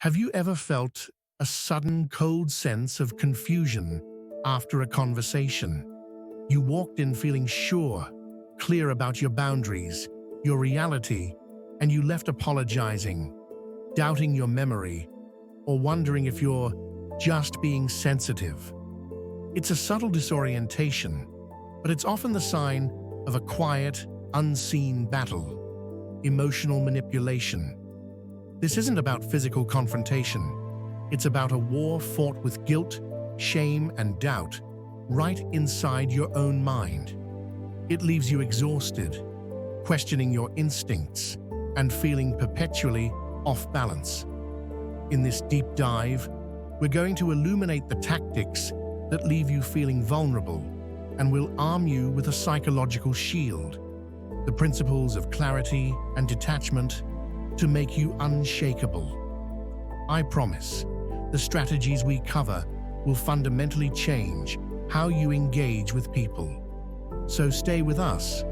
Have you ever felt a sudden cold sense of confusion after a conversation? You walked in feeling sure, clear about your boundaries, your reality, and you left apologizing, doubting your memory, or wondering if you're just being sensitive. It's a subtle disorientation, but it's often the sign of a quiet, unseen battle, emotional manipulation. This isn't about physical confrontation. It's about a war fought with guilt, shame, and doubt, right inside your own mind. It leaves you exhausted, questioning your instincts, and feeling perpetually off balance. In this deep dive, we're going to illuminate the tactics that leave you feeling vulnerable, and will arm you with a psychological shield, the principles of clarity and detachment to make you unshakable. I promise, the strategies we cover will fundamentally change how you engage with people. So stay with us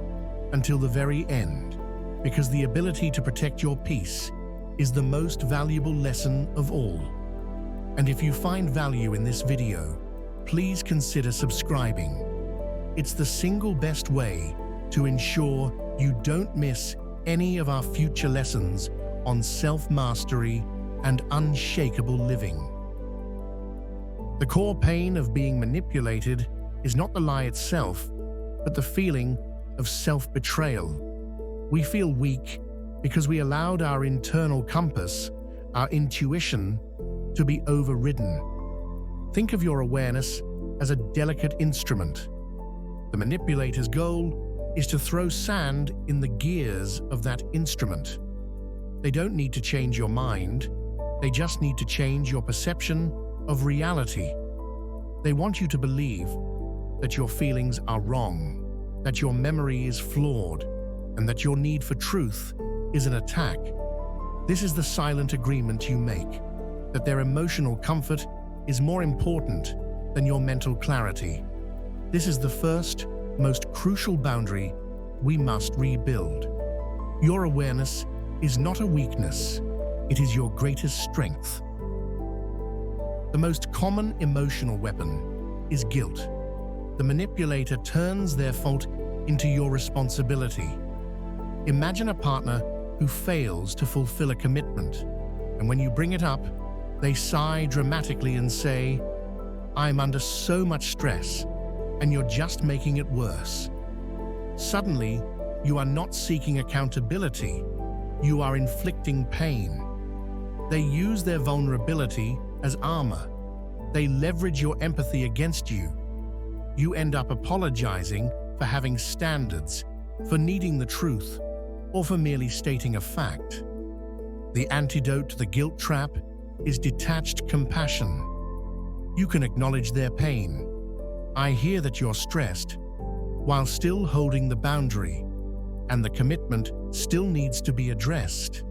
until the very end, because the ability to protect your peace is the most valuable lesson of all. And if you find value in this video, please consider subscribing. It's the single best way to ensure you don't miss any of our future lessons on self-mastery and unshakable living. The core pain of being manipulated is not the lie itself, but the feeling of self-betrayal. We feel weak because we allowed our internal compass, our intuition, to be overridden. Think of your awareness as a delicate instrument. The manipulator's goal is to throw sand in the gears of that instrument. They don't need to change your mind, they just need to change your perception of reality. They want you to believe that your feelings are wrong, that your memory is flawed, and that your need for truth is an attack. This is the silent agreement you make, that their emotional comfort is more important than your mental clarity. This is the first, most crucial boundary we must rebuild. Your awareness is not a weakness, it is your greatest strength. The most common emotional weapon is guilt. The manipulator turns their fault into your responsibility. Imagine a partner who fails to fulfill a commitment, and when you bring it up, they sigh dramatically and say, "I'm under so much stress," and you're just making it worse. Suddenly, you are not seeking accountability, you are inflicting pain. They use their vulnerability as armor. They leverage your empathy against you. You end up apologizing for having standards, for needing the truth, or for merely stating a fact. The antidote to the guilt trap is detached compassion. You can acknowledge their pain. I hear that you're stressed, while still holding the boundary, and the commitment still needs to be addressed.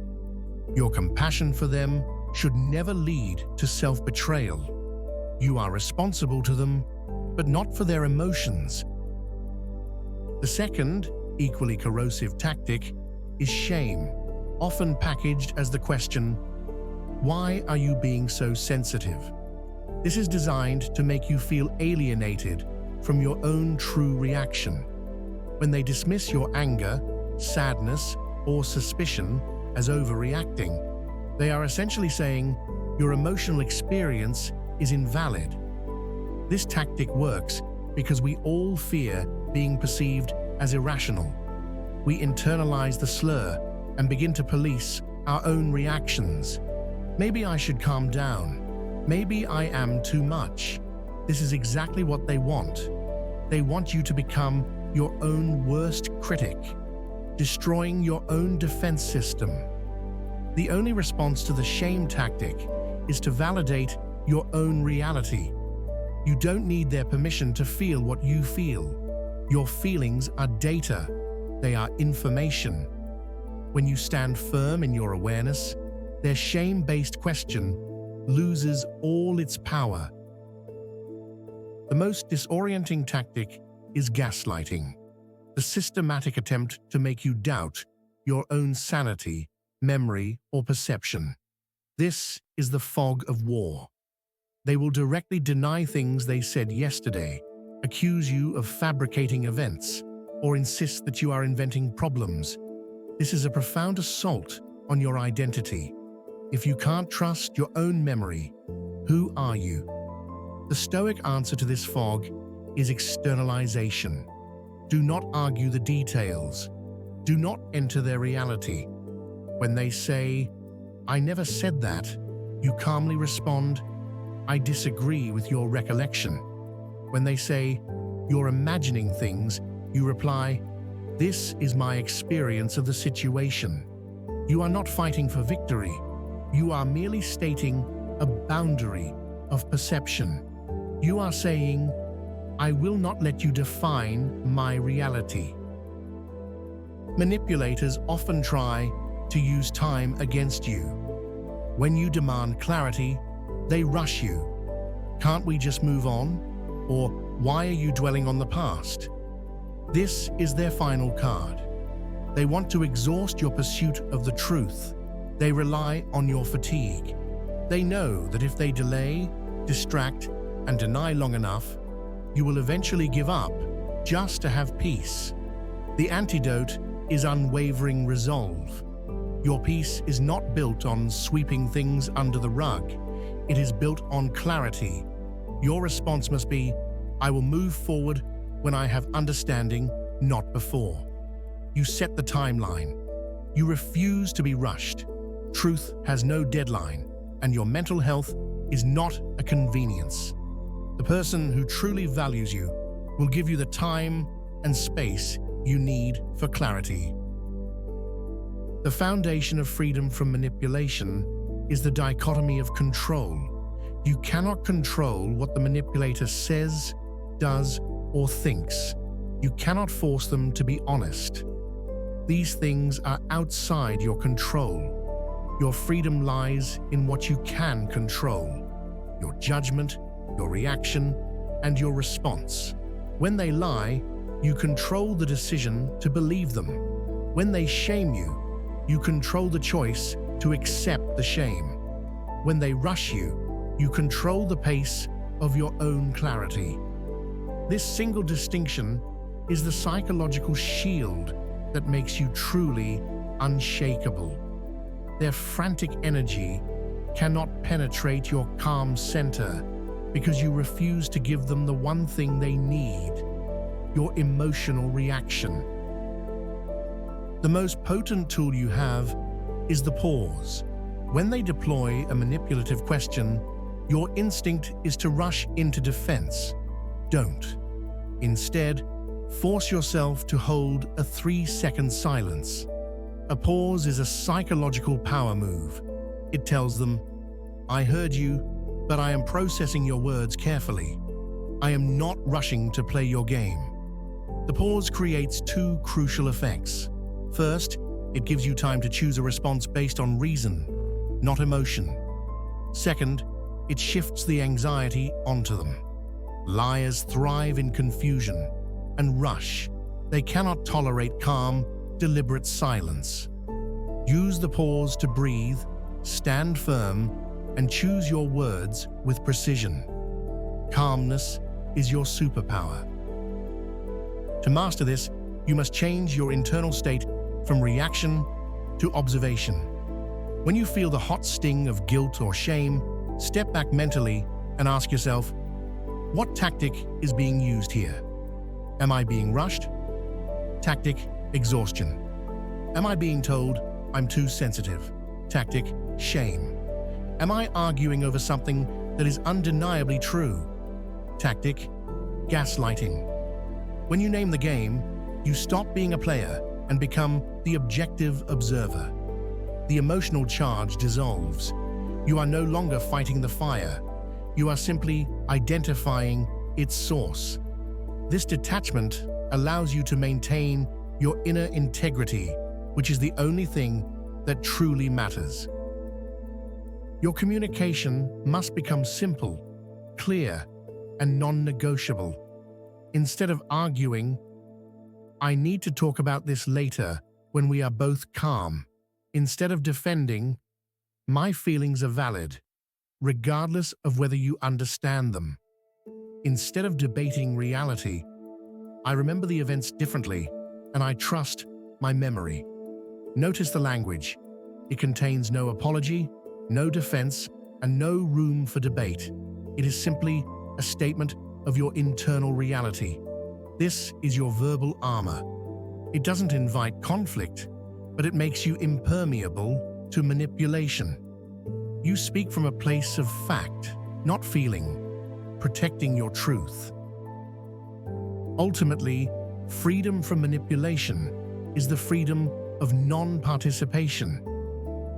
Your compassion for them should never lead to self-betrayal. You are responsible to them, but not for their emotions. The second, equally corrosive tactic is shame, often packaged as the question, "Why are you being so sensitive?" This is designed to make you feel alienated from your own true reaction. When they dismiss your anger, sadness, or suspicion as overreacting, they are essentially saying your emotional experience is invalid. This tactic works because we all fear being perceived as irrational. We internalize the slur and begin to police our own reactions. Maybe I should calm down. Maybe I am too much. This is exactly what they want. They want you to become your own worst critic, destroying your own defense system. The only response to the shame tactic is to validate your own reality. You don't need their permission to feel what you feel. Your feelings are data. They are information. When you stand firm in your awareness, their shame-based question loses all its power. The most disorienting tactic is gaslighting, the systematic attempt to make you doubt your own sanity, memory, or perception. This is the fog of war. They will directly deny things they said yesterday, accuse you of fabricating events, or insist that you are inventing problems. This is a profound assault on your identity. If you can't trust your own memory, who are you? The Stoic answer to this fog is externalization. Do not argue the details. Do not enter their reality. When they say, "I never said that," you calmly respond, "I disagree with your recollection." When they say, "You're imagining things," you reply, "This is my experience of the situation." You are not fighting for victory. You are merely stating a boundary of perception. You are saying, "I will not let you define my reality." Manipulators often try to use time against you. When you demand clarity, they rush you. "Can't we just move on?" Or, "Why are you dwelling on the past?" This is their final card. They want to exhaust your pursuit of the truth. They rely on your fatigue. They know that if they delay, distract, and deny long enough, you will eventually give up just to have peace. The antidote is unwavering resolve. Your peace is not built on sweeping things under the rug. It is built on clarity. Your response must be, "I will move forward when I have understanding, not before." You set the timeline. You refuse to be rushed. Truth has no deadline, and your mental health is not a convenience. The person who truly values you will give you the time and space you need for clarity. The foundation of freedom from manipulation is the dichotomy of control. You cannot control what the manipulator says, does, or thinks. You cannot force them to be honest. These things are outside your control. Your freedom lies in what you can control: your judgment, your reaction, and your response. When they lie, you control the decision to believe them. When they shame you, you control the choice to accept the shame. When they rush you, you control the pace of your own clarity. This single distinction is the psychological shield that makes you truly unshakable. Their frantic energy cannot penetrate your calm center because you refuse to give them the one thing they need: your emotional reaction. The most potent tool you have is the pause. When they deploy a manipulative question, your instinct is to rush into defense. Don't. Instead, force yourself to hold a 3-second silence. A pause is a psychological power move. It tells them, "I heard you, but I am processing your words carefully. I am not rushing to play your game." The pause creates two crucial effects. First, it gives you time to choose a response based on reason, not emotion. Second, it shifts the anxiety onto them. Liars thrive in confusion and rush. They cannot tolerate calm, deliberate silence. Use the pause to breathe, stand firm, and choose your words with precision. Calmness is your superpower. To master this, you must change your internal state from reaction to observation. When you feel the hot sting of guilt or shame, step back mentally and ask yourself, what tactic is being used here? Am I being rushed? Tactic: exhaustion. Am I being told I'm too sensitive? Tactic: shame. Am I arguing over something that is undeniably true? Tactic: gaslighting. When you name the game, you stop being a player and become the objective observer. The emotional charge dissolves. You are no longer fighting the fire. You are simply identifying its source. This detachment allows you to maintain your inner integrity, which is the only thing that truly matters. Your communication must become simple, clear, and non-negotiable. Instead of arguing, "I need to talk about this later when we are both calm." Instead of defending, My feelings are valid, regardless of whether you understand them. Instead of debating reality, I remember the events differently, and I trust my memory. Notice the language. It contains no apology, no defense, and no room for debate. It is simply a statement of your internal reality. This is your verbal armor. It doesn't invite conflict, but it makes you impermeable to manipulation. You speak from a place of fact, not feeling, protecting your truth. Ultimately, freedom from manipulation is the freedom of non-participation.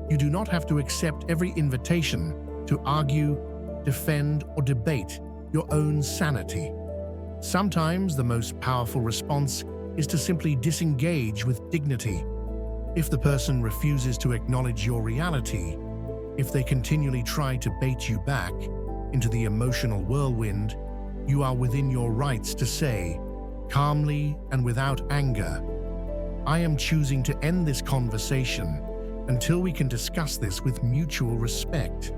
You do not have to accept every invitation to argue, defend, or debate your own sanity. Sometimes the most powerful response is to simply disengage with dignity. If the person refuses to acknowledge your reality, if they continually try to bait you back into the emotional whirlwind, you are within your rights to say, calmly and without anger, I am choosing to end this conversation until we can discuss this with mutual respect.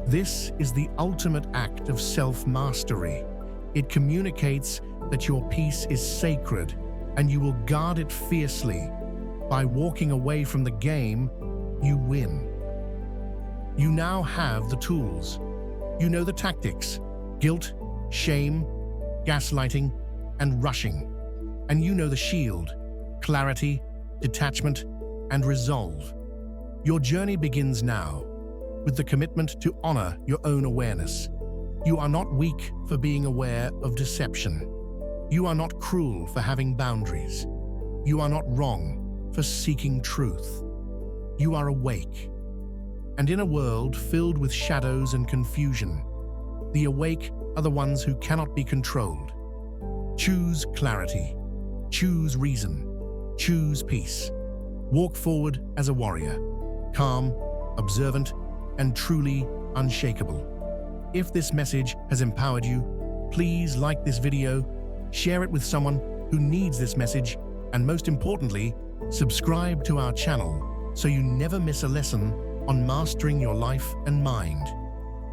This is the ultimate act of self-mastery. It communicates that your peace is sacred and you will guard it fiercely. By walking away from the game, you win. You now have the tools. You know the tactics: guilt, shame, gaslighting, and rushing. And you know the shield: clarity, detachment, and resolve. Your journey begins now, with the commitment to honor your own awareness. You are not weak for being aware of deception. You are not cruel for having boundaries. You are not wrong for seeking truth. You are awake. And in a world filled with shadows and confusion, the awake are the ones who cannot be controlled. Choose clarity. Choose reason. Choose peace. Walk forward as a warrior, calm, observant, and truly unshakable. If this message has empowered you, please like this video, share it with someone who needs this message, and most importantly, subscribe to our channel so you never miss a lesson on mastering your life and mind.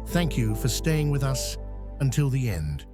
Thank you for staying with us until the end.